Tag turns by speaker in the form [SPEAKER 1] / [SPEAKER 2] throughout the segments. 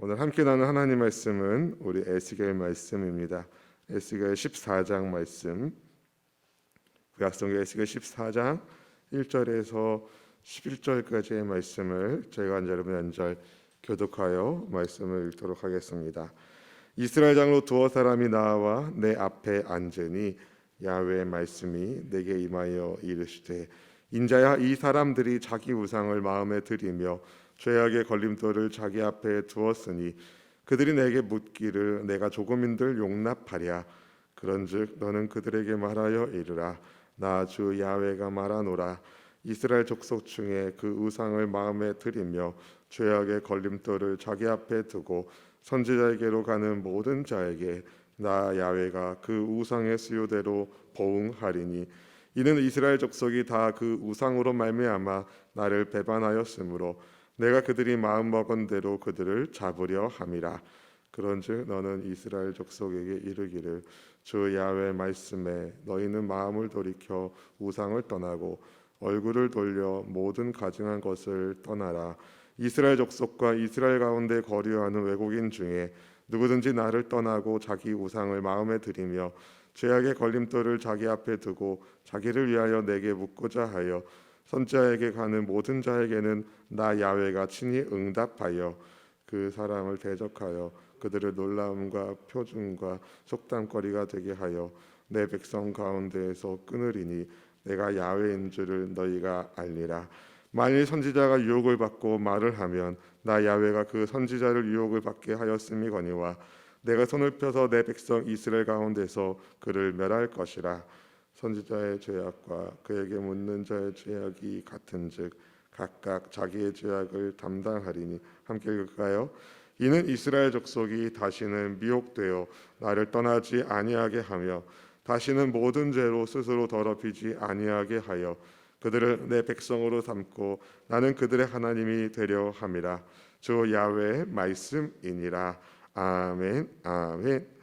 [SPEAKER 1] 오늘 함께 나눈 하나님 말씀은 우리 에스겔 말씀입니다. 에스겔 14장 말씀, 구약성경 에스겔 14장 1절에서 11절까지의 말씀을 저희가 여러분 연절 교독하여 말씀을 읽도록 하겠습니다. 이스라엘 장로 두어 사람이 나와 내 앞에 앉으니 야훼의 말씀이 내게 임하여 이르시되, 인자야, 이 사람들이 자기 우상을 마음에 들이며 죄악의 걸림돌을 자기 앞에 두었으니 그들이 내게 묻기를 내가 조금인들 용납하랴. 그런즉 너는 그들에게 말하여 이르라. 나 주 야훼가 말하노라. 이스라엘 족속 중에 그 우상을 마음에 들이며 죄악의 걸림돌을 자기 앞에 두고 선지자에게로 가는 모든 자에게 나 야훼가 그 우상의 수요대로 보응하리니, 이는 이스라엘 족속이 다 그 우상으로 말미암아 나를 배반하였으므로 내가 그들이 마음먹은 대로 그들을 잡으려 함이라. 그런즉 너는 이스라엘 족속에게 이르기를, 주 야훼 말씀에 너희는 마음을 돌이켜 우상을 떠나고 얼굴을 돌려 모든 가증한 것을 떠나라. 이스라엘 족속과 이스라엘 가운데 거류하는 외국인 중에 누구든지 나를 떠나고 자기 우상을 마음에 들이며 죄악의 걸림돌을 자기 앞에 두고 자기를 위하여 내게 묻고자 하여 선지자에게 가는 모든 자에게는 나 야훼가 친히 응답하여 그 사람을 대적하여 그들을 놀라움과 표준과 속담거리가 되게 하여 내 백성 가운데에서 끊으리니 내가 야훼인 줄을 너희가 알리라. 만일 선지자가 유혹을 받고 말을 하면 나 야훼가 그 선지자를 유혹을 받게 하였음이거니와 내가 손을 펴서 내 백성 이스라엘 가운데서 그를 멸할 것이라. 선지자의 죄악과 그에게 묻는 자의 죄악이 같은즉 각각 자기의 죄악을 담당하리니. 함께 읽을까요? 이는 이스라엘 족속이 다시는 미혹되어 나를 떠나지 아니하게 하며 다시는 모든 죄로 스스로 더럽히지 아니하게 하여 그들을 내 백성으로 삼고 나는 그들의 하나님이 되려 함이라. 주 야훼의 말씀이니라. 아멘. 아멘.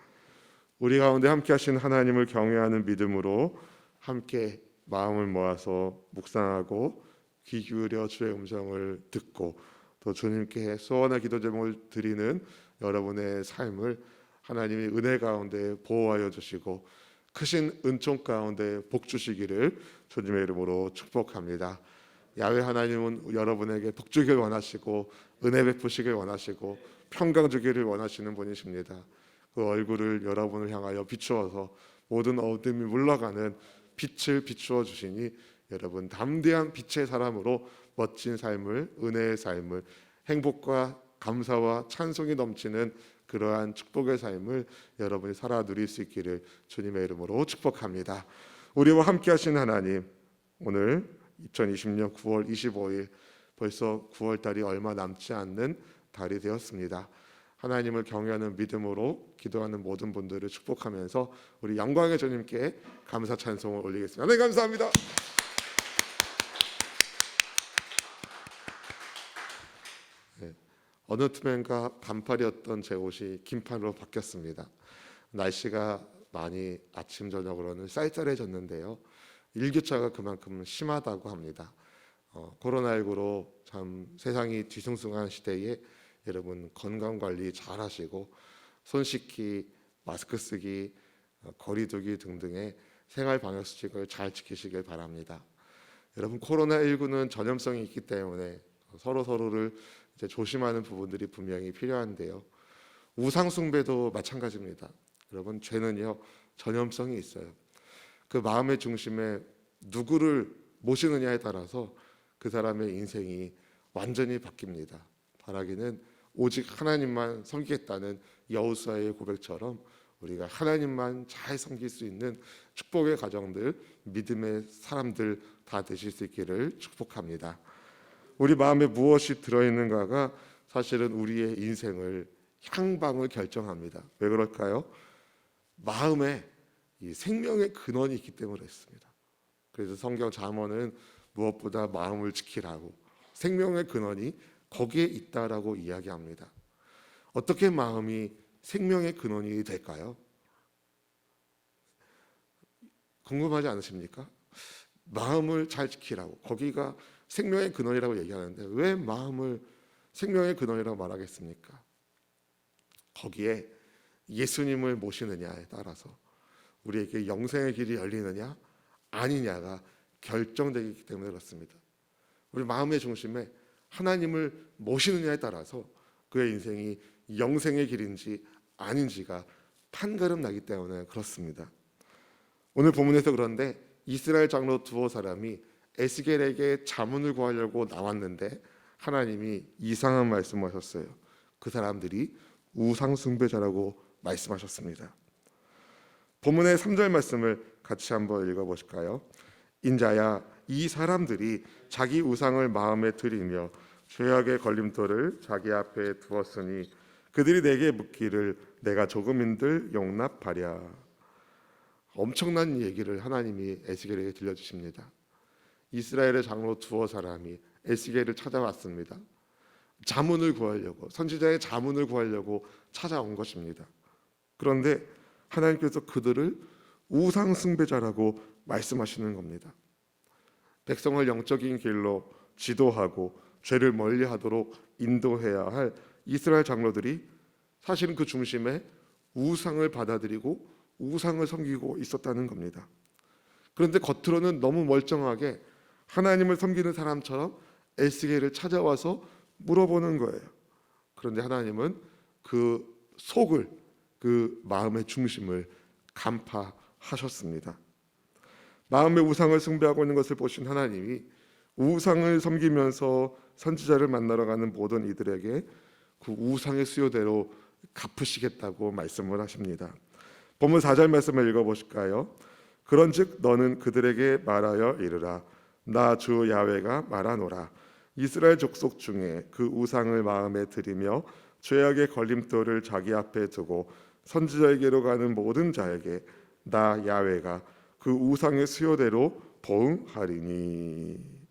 [SPEAKER 1] 우리 가운데 함께 하신 하나님을 경외하는 믿음으로 함께 마음을 모아서 묵상하고 귀 기울여 주의 음성을 듣고 또 주님께 소원의 기도 제목을 드리는 여러분의 삶을 하나님이 은혜 가운데 보호하여 주시고 크신 은총 가운데 복 주시기를 주님의 이름으로 축복합니다. 야훼 하나님은 여러분에게 복 주길 원하시고 은혜 베푸시길 원하시고 평강 주기를 원하시는 분이십니다. 그 얼굴을 여러분을 향하여 비추어서 모든 어둠이 물러가는 빛을 비추어 주시니 여러분 담대한 빛의 사람으로 멋진 삶을, 은혜의 삶을, 행복과 감사와 찬송이 넘치는 그러한 축복의 삶을 여러분이 살아 누릴 수 있기를 주님의 이름으로 축복합니다. 우리와 함께 하신 하나님, 오늘 2020년 9월 25일 벌써 9월 달이 얼마 남지 않는 달이 되었습니다. 하나님을 경외하는 믿음으로 기도하는 모든 분들을 축복하면서 우리 영광의 주님께 감사 찬송을 올리겠습니다. 하나님 감사합니다. 네. 어느 틈엔가 반팔이었던 제 옷이 긴팔로 바뀌었습니다. 날씨가 많이 아침 저녁으로는 쌀쌀해졌는데요, 일교차가 그만큼 심하다고 합니다. 코로나19로 참 세상이 뒤숭숭한 시대에 여러분 건강관리 잘 하시고 손 씻기, 마스크 쓰기, 거리 두기 등등의 생활 방역수칙을 잘 지키시길 바랍니다. 여러분 코로나19는 전염성이 있기 때문에 서로를 이제 조심하는 부분들이 분명히 필요한데요, 우상숭배도 마찬가지입니다. 여러분 죄는요 전염성이 있어요. 그 마음의 중심에 누구를 모시느냐에 따라서 그 사람의 인생이 완전히 바뀝니다. 바라기는 오직 하나님만 섬기겠다는 여호수아의 고백처럼 우리가 하나님만 잘 섬길 수 있는 축복의 가정들, 믿음의 사람들 다 되실 수 있기를 축복합니다. 우리 마음에 무엇이 들어있는가가 사실은 우리의 인생을 향방을 결정합니다. 왜 그럴까요? 마음에 이 생명의 근원이 있기 때문에 그렇습니다. 그래서 성경 잠언은 무엇보다 마음을 지키라고, 생명의 근원이 거기에 있다라고 이야기합니다. 어떻게 마음이 생명의 근원이 될까요? 궁금하지 않으십니까? 마음을 잘 지키라고, 거기가 생명의 근원이라고 얘기하는데 왜 마음을 생명의 근원이라고 말하겠습니까? 거기에 예수님을 모시느냐에 따라서 우리에게 영생의 길이 열리느냐 아니냐가 결정되기 때문에 그렇습니다. 우리 마음의 중심에 하나님을 모시느냐에 따라서 그의 인생이 영생의 길인지 아닌지가 판가름 나기 때문에 그렇습니다. 오늘 본문에서 그런데 이스라엘 장로 두어 사람이 에스겔에게 자문을 구하려고 나왔는데 하나님이 이상한 말씀하셨어요. 그 사람들이 우상 숭배자라고 말씀하셨습니다. 본문의 3절 말씀을 같이 한번 읽어보실까요? 인자야, 이 사람들이 자기 우상을 마음에 들이며 죄악의 걸림돌을 자기 앞에 두었으니 그들이 내게 묻기를 내가 조금인들 용납하랴. 엄청난 얘기를 하나님이 에스겔에게 들려주십니다. 이스라엘의 장로 두어 사람이 에스겔을 찾아왔습니다. 자문을 구하려고, 선지자의 자문을 구하려고 찾아온 것입니다. 그런데 하나님께서 그들을 우상 숭배자라고 말씀하시는 겁니다. 백성을 영적인 길로 지도하고 죄를 멀리하도록 인도해야 할 이스라엘 장로들이 사실은 그 중심에 우상을 받아들이고 우상을 섬기고 있었다는 겁니다. 그런데 겉으로는 너무 멀쩡하게 하나님을 섬기는 사람처럼 에스겔을 찾아와서 물어보는 거예요. 그런데 하나님은 그 속을, 그 마음의 중심을 간파하셨습니다. 마음의 우상을 숭배하고 있는 것을 보신 하나님이 우상을 섬기면서 선지자를 만나러 가는 모든 이들에게 그 우상의 수요대로 갚으시겠다고 말씀을 하십니다. 본문 4절 말씀을 읽어보실까요? 그런즉 너는 그들에게 말하여 이르라. 나 주 야훼가 말하노라. 이스라엘 족속 중에 그 우상을 마음에 들이며 죄악의 걸림돌을 자기 앞에 두고 선지자에게로 가는 모든 자에게 나 야훼가 그 우상의 수요대로 보응하리니.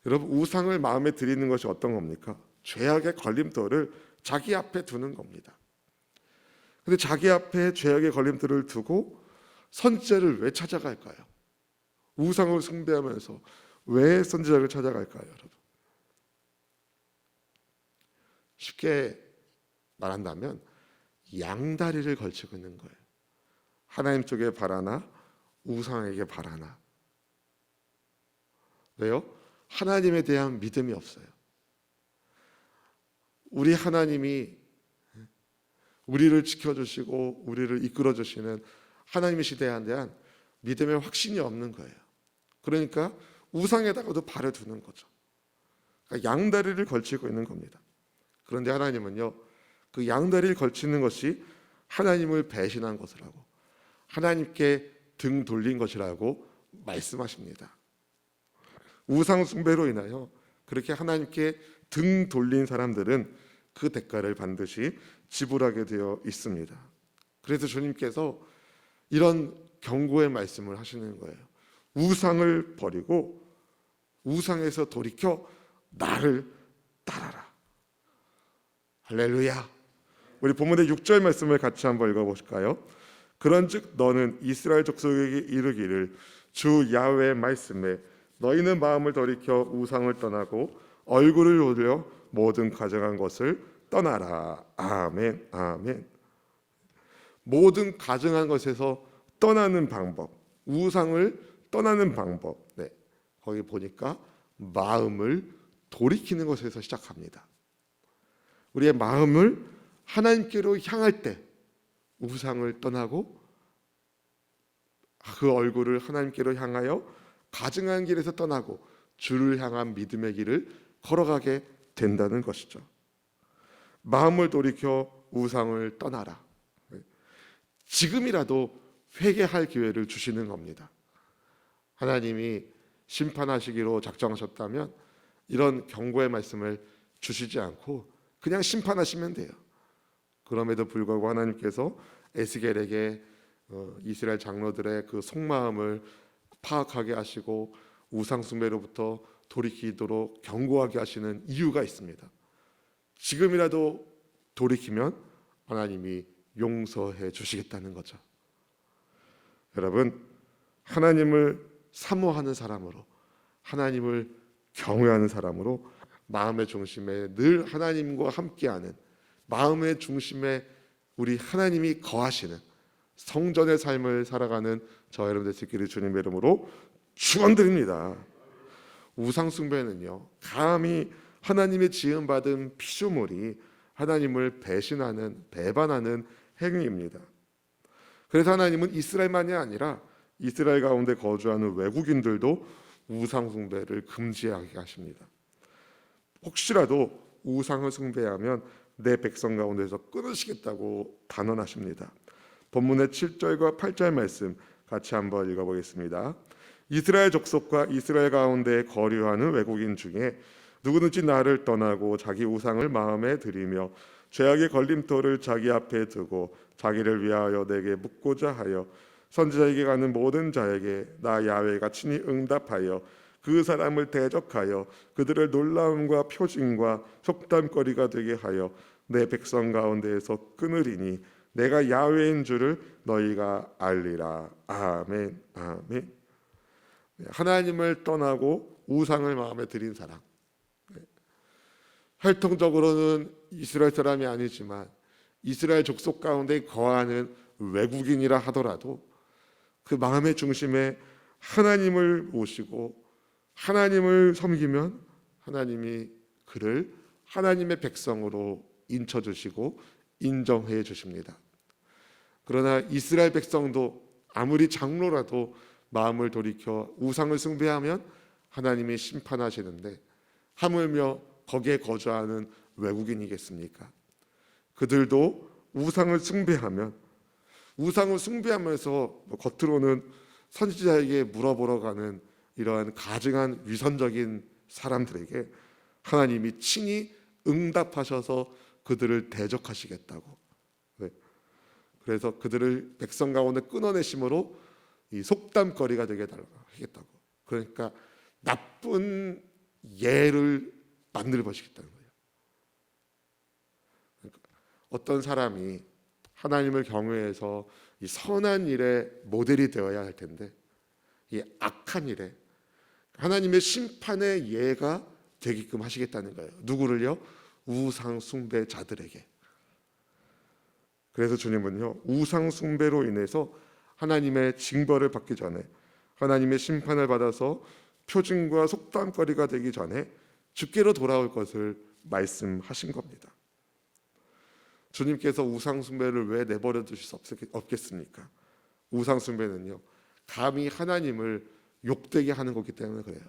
[SPEAKER 1] 여러분, 우상을 마음에 들이는 것이 어떤 겁니까? 죄악의 걸림돌을 자기 앞에 두는 겁니다. 근데 자기 앞에 죄악의 걸림돌을 두고 선지자를 왜 찾아갈까요? 우상을 숭배하면서 왜 선지자를 찾아갈까요, 여러분? 쉽게 말한다면 양다리를 걸치고 있는 거예요. 하나님 쪽에 바라나 우상에게 바라나. 왜요? 하나님에 대한 믿음이 없어요. 우리 하나님이 우리를 지켜주시고 우리를 이끌어주시는 하나님의 시대에 대한 믿음의 확신이 없는 거예요. 그러니까 우상에다가도 발을 두는 거죠. 그러니까 양다리를 걸치고 있는 겁니다. 그런데 하나님은요, 그 양다리를 걸치는 것이 하나님을 배신한 것이라고, 하나님께 등 돌린 것이라고 말씀하십니다. 우상 숭배로 인하여 그렇게 하나님께 등 돌린 사람들은 그 대가를 반드시 지불하게 되어 있습니다. 그래서 주님께서 이런 경고의 말씀을 하시는 거예요. 우상을 버리고 우상에서 돌이켜 나를 따라라. 할렐루야. 우리 본문의 6절 말씀을 같이 한번 읽어보실까요? 그런즉 너는 이스라엘 족속에게 이르기를 주 야훼의 말씀에 너희는 마음을 돌이켜 우상을 떠나고 얼굴을 올려 모든 가증한 것을 떠나라. 아멘, 아멘. 모든 가증한 것에서 떠나는 방법, 우상을 떠나는 방법. 네, 거기 보니까 마음을 돌이키는 것에서 시작합니다. 우리의 마음을 하나님께로 향할 때 우상을 떠나고 그 얼굴을 하나님께로 향하여 가증한 길에서 떠나고 주를 향한 믿음의 길을 걸어가게 된다는 것이죠. 마음을 돌이켜 우상을 떠나라. 지금이라도 회개할 기회를 주시는 겁니다. 하나님이 심판하시기로 작정하셨다면 이런 경고의 말씀을 주시지 않고 그냥 심판하시면 돼요. 그럼에도 불구하고 하나님께서 에스겔에게 이스라엘 장로들의 그 속마음을 파악하게 하시고 우상 숭배로부터 돌이키도록 경고하게 하시는 이유가 있습니다. 지금이라도 돌이키면 하나님이 용서해 주시겠다는 거죠. 여러분, 하나님을 사모하는 사람으로, 하나님을 경외하는 사람으로 마음의 중심에 늘 하나님과 함께하는, 마음의 중심에 우리 하나님이 거하시는 성전의 삶을 살아가는 저 여러분들 되시기를 주님의 이름으로 축원드립니다. 우상 숭배는요, 감히 하나님의 지음받은 피조물이 하나님을 배반하는 행위입니다. 그래서 하나님은 이스라엘만이 아니라 이스라엘 가운데 거주하는 외국인들도 우상 숭배를 금지하게 하십니다. 혹시라도 우상을 숭배하면 내 백성 가운데서 끊으시겠다고 단언하십니다. 본문의 7절과 8절 말씀 같이 한번 읽어보겠습니다. 이스라엘 족속과 이스라엘 가운데 거류하는 외국인 중에 누구든지 나를 떠나고 자기 우상을 마음에 들이며 죄악의 걸림돌을 자기 앞에 두고 자기를 위하여 내게 묻고자 하여 선지자에게 가는 모든 자에게 나 야훼가 친히 응답하여 그 사람을 대적하여 그들을 놀라움과 표징과 속담거리가 되게 하여 내 백성 가운데에서 끊으리니 내가 야훼인 줄을 너희가 알리라. 아멘. 아멘. 하나님을 떠나고 우상을 마음에 들인 사람, 활동적으로는 이스라엘 사람이 아니지만 이스라엘 족속 가운데 거하는 외국인이라 하더라도 그 마음의 중심에 하나님을 모시고 하나님을 섬기면 하나님이 그를 하나님의 백성으로 인쳐주시고 인정해 주십니다. 그러나 이스라엘 백성도 아무리 장로라도 마음을 돌이켜 우상을 숭배하면 하나님이 심판하시는데 하물며 거기에 거주하는 외국인이겠습니까? 그들도 우상을 숭배하면서 겉으로는 선지자에게 물어보러 가는 이러한 가증한 위선적인 사람들에게 하나님이 친히 응답하셔서 그들을 대적하시겠다고. 그래서 그들을 백성 가운데 끊어내심으로 이 속담거리가 되게 하겠다고. 그러니까 나쁜 예를 만들어 보시겠다는 거예요. 그러니까 어떤 사람이 하나님을 경외해서 이 선한 일에 모델이 되어야 할 텐데 이 악한 일에 하나님의 심판의 예가 되게끔 하시겠다는 거예요. 누구를요? 우상 숭배자들에게. 그래서 주님은요, 우상 숭배로 인해서 하나님의 징벌을 받기 전에, 하나님의 심판을 받아서 표징과 속담거리가 되기 전에 주께로 돌아올 것을 말씀하신 겁니다. 주님께서 우상 숭배를 왜 내버려 두실 수 없겠습니까? 우상 숭배는요, 감히 하나님을 욕되게 하는 거기 때문에 그래요.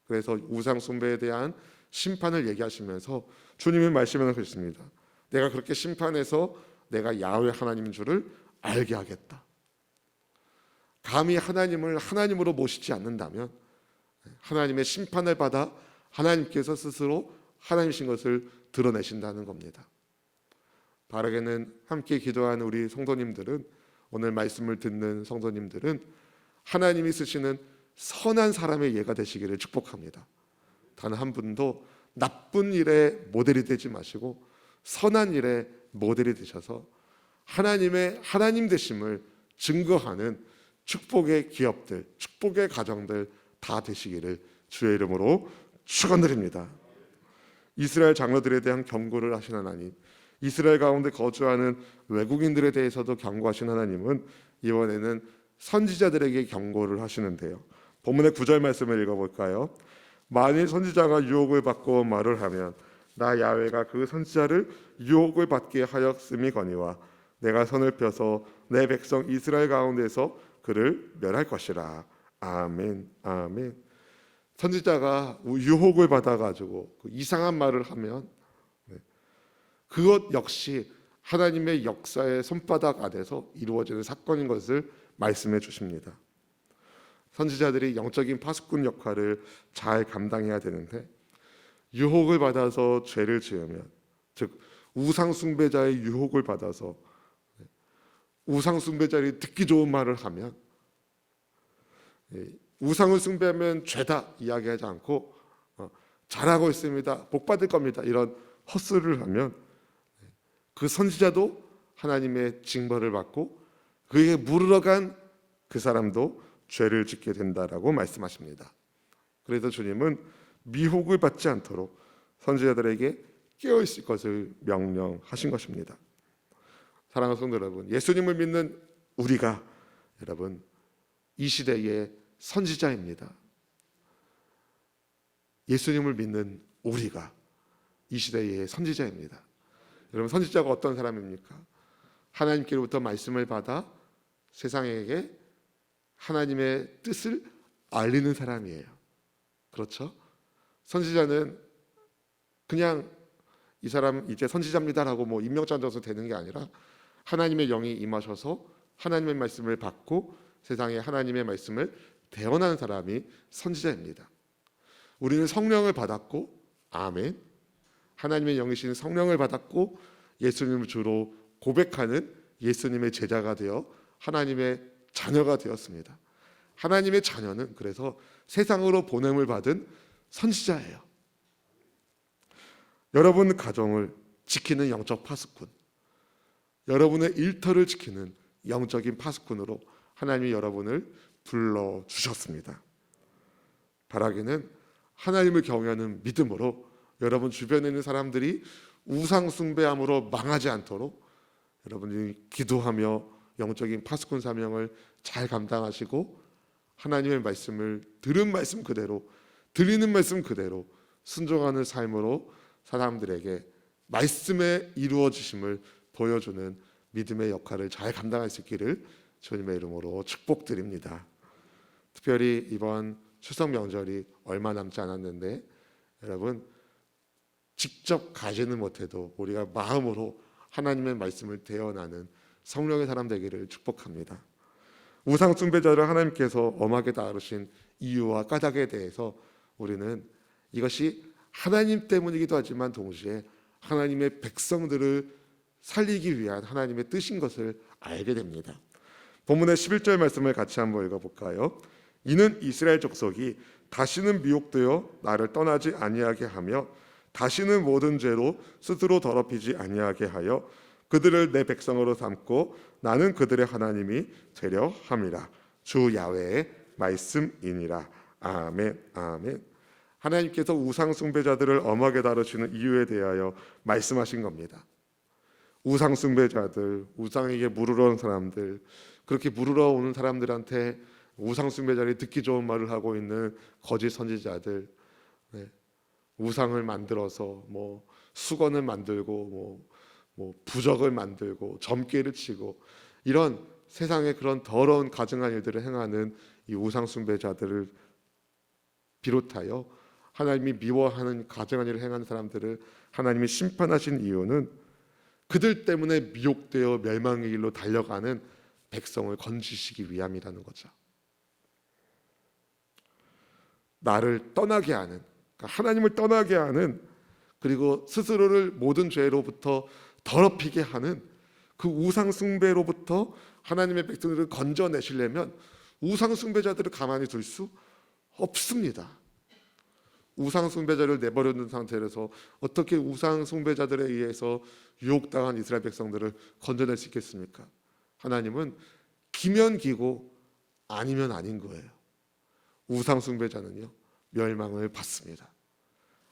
[SPEAKER 1] 그래서 우상 숭배에 대한 심판을 얘기하시면서 주님의 말씀은 그렇습니다. 내가 그렇게 심판해서 내가 야훼 하나님인 줄을 알게 하겠다. 감히 하나님을 하나님으로 모시지 않는다면 하나님의 심판을 받아 하나님께서 스스로 하나님이신 것을 드러내신다는 겁니다. 바르게는 함께 기도하는 우리 성도님들은, 오늘 말씀을 듣는 성도님들은 하나님이 쓰시는 선한 사람의 예가 되시기를 축복합니다. 단 한 분도 나쁜 일의 모델이 되지 마시고 선한 일의 모델이 되셔서 하나님의 하나님 되심을 증거하는 축복의 기업들, 축복의 가정들 다 되시기를 주의 이름으로 축원드립니다. 이스라엘 장로들에 대한 경고를 하신 하나님, 이스라엘 가운데 거주하는 외국인들에 대해서도 경고하신 하나님은 이번에는 선지자들에게 경고를 하시는데요. 본문의 9절 말씀을 읽어볼까요? 만일 선지자가 유혹을 받고 말을 하면 나 야훼가 그 선지자를 유혹을 받게 하였음이거니와 내가 선을 펴서 내 백성 이스라엘 가운데서 그를 멸할 것이라. 아멘. 아멘. 선지자가 유혹을 받아가지고 이상한 말을 하면 그것 역시 하나님의 역사의 손바닥 아래서 이루어지는 사건인 것을 말씀해 주십니다. 선지자들이 영적인 파수꾼 역할을 잘 감당해야 되는데 유혹을 받아서 죄를 지으면, 즉 우상 숭배자의 유혹을 받아서 우상 숭배자들이 듣기 좋은 말을 하면, 우상을 숭배하면 죄다 이야기하지 않고 잘하고 있습니다, 복 받을 겁니다, 이런 헛소리를 하면 그 선지자도 하나님의 징벌을 받고 그에게 물으러 간 그 사람도 죄를 짓게 된다라고 말씀하십니다. 그래서 주님은 미혹을 받지 않도록 선지자들에게 깨어 있을 것을 명령하신 것입니다. 사랑하는 성도 여러분, 예수님을 믿는 우리가 여러분 이 시대의 선지자입니다. 예수님을 믿는 우리가 이 시대의 선지자입니다. 여러분, 선지자가 어떤 사람입니까? 하나님께로부터 말씀을 받아 세상에게 하나님의 뜻을 알리는 사람이에요. 그렇죠? 선지자는 그냥 이 사람 이제 선지자입니다라고 뭐 임명장 줘서 되는 게 아니라 하나님의 영이 임하셔서 하나님의 말씀을 받고 세상에 하나님의 말씀을 대언하는 사람이 선지자입니다. 우리는 성령을 받았고, 아멘, 하나님의 영이신 성령을 받았고 예수님을 주로 고백하는 예수님의 제자가 되어 하나님의 자녀가 되었습니다. 하나님의 자녀는 그래서 세상으로 보냄을 받은 선지자예요. 여러분 가정을 지키는 영적 파수꾼, 여러분의 일터를 지키는 영적인 파수꾼으로 하나님이 여러분을 불러주셨습니다. 바라기는 하나님을 경외하는 믿음으로 여러분 주변에 있는 사람들이 우상 숭배함으로 망하지 않도록 여러분이 기도하며 영적인 파수꾼 사명을 잘 감당하시고 하나님의 말씀을 들은 말씀 그대로, 들리는 말씀 그대로 순종하는 삶으로 사람들에게 말씀의 이루어지심을 보여주는 믿음의 역할을 잘 감당할 수 있기를 주님의 이름으로 축복드립니다. 특별히 이번 추석 명절이 얼마 남지 않았는데 여러분 직접 가지는 못해도 우리가 마음으로 하나님의 말씀을 대언하는 성령의 사람 되기를 축복합니다. 우상 숭배자를 하나님께서 엄하게 다루신 이유와 까닭에 대해서 우리는 이것이 하나님 때문이기도 하지만 동시에 하나님의 백성들을 살리기 위한 하나님의 뜻인 것을 알게 됩니다. 본문의 11절 말씀을 같이 한번 읽어볼까요? 이는 이스라엘 족속이 다시는 미혹되어 나를 떠나지 아니하게 하며 다시는 모든 죄로 스스로 더럽히지 아니하게 하여 그들을 내 백성으로 삼고 나는 그들의 하나님이 되려 함이라. 주 야훼의 말씀이니라. 아멘, 아멘. 하나님께서 우상 숭배자들을 엄하게 다루시는 이유에 대하여 말씀하신 겁니다. 우상 숭배자들, 우상에게 물으러 온 사람들, 그렇게 물으러 오는 사람들한테 우상 숭배자들이 듣기 좋은 말을 하고 있는 거짓 선지자들, 우상을 만들어서 뭐 수건을 만들고 뭐 부적을 만들고 점괘를 치고 이런 세상에 그런 더러운 가증한 일들을 행하는 이 우상 숭배자들을 비롯하여 하나님이 미워하는 가증한 일을 행하는 사람들을 하나님이 심판하신 이유는 그들 때문에 미혹되어 멸망의 길로 달려가는 백성을 건지시기 위함이라는 거죠. 나를 떠나게 하는, 그러니까 하나님을 떠나게 하는, 그리고 스스로를 모든 죄로부터 더럽히게 하는 그 우상 숭배로부터 하나님의 백성들을 건져내시려면 우상 숭배자들을 가만히 둘 수 없습니다. 우상 숭배자를 내버려둔 상태에서 어떻게 우상 숭배자들에 의해서 유혹당한 이스라엘 백성들을 건져낼 수 있겠습니까? 하나님은 기면 기고 아니면 아닌 거예요. 우상 숭배자는요 멸망을 받습니다.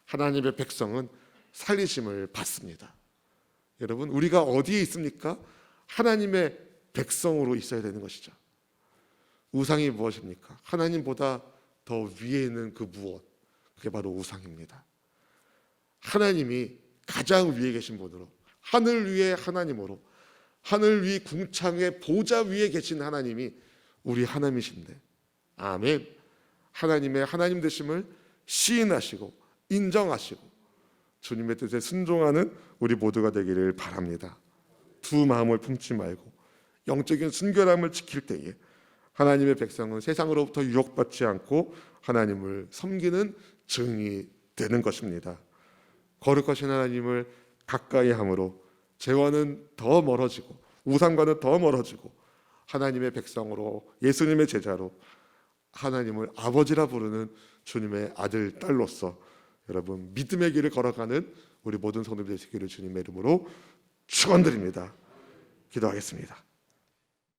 [SPEAKER 1] 하나님의 백성은 살리심을 받습니다. 여러분, 우리가 어디에 있습니까? 하나님의 백성으로 있어야 되는 것이죠. 우상이 무엇입니까? 하나님보다 더 위에 있는 그 무엇, 그게 바로 우상입니다. 하나님이 가장 위에 계신 분으로, 하늘 위의 하나님으로, 하늘 위 궁창의 보좌 위에 계신 하나님이 우리 하나님이신데, 아멘. 하나님의 하나님 되심을 시인하시고 인정하시고 주님의 뜻에 순종하는 우리 모두가 되기를 바랍니다. 두 마음을 품지 말고 영적인 순결함을 지킬 때에 하나님의 백성은 세상으로부터 유혹받지 않고 하나님을 섬기는 증인이 되는 것입니다. 거룩하신 하나님을 가까이 함으로 죄와는 더 멀어지고 우상과는 더 멀어지고 하나님의 백성으로 예수님의 제자로 하나님을 아버지라 부르는 주님의 아들, 딸로서 여러분 믿음의 길을 걸어가는 우리 모든 성도들 되시기를 주님의 이름으로 축원드립니다. 기도하겠습니다.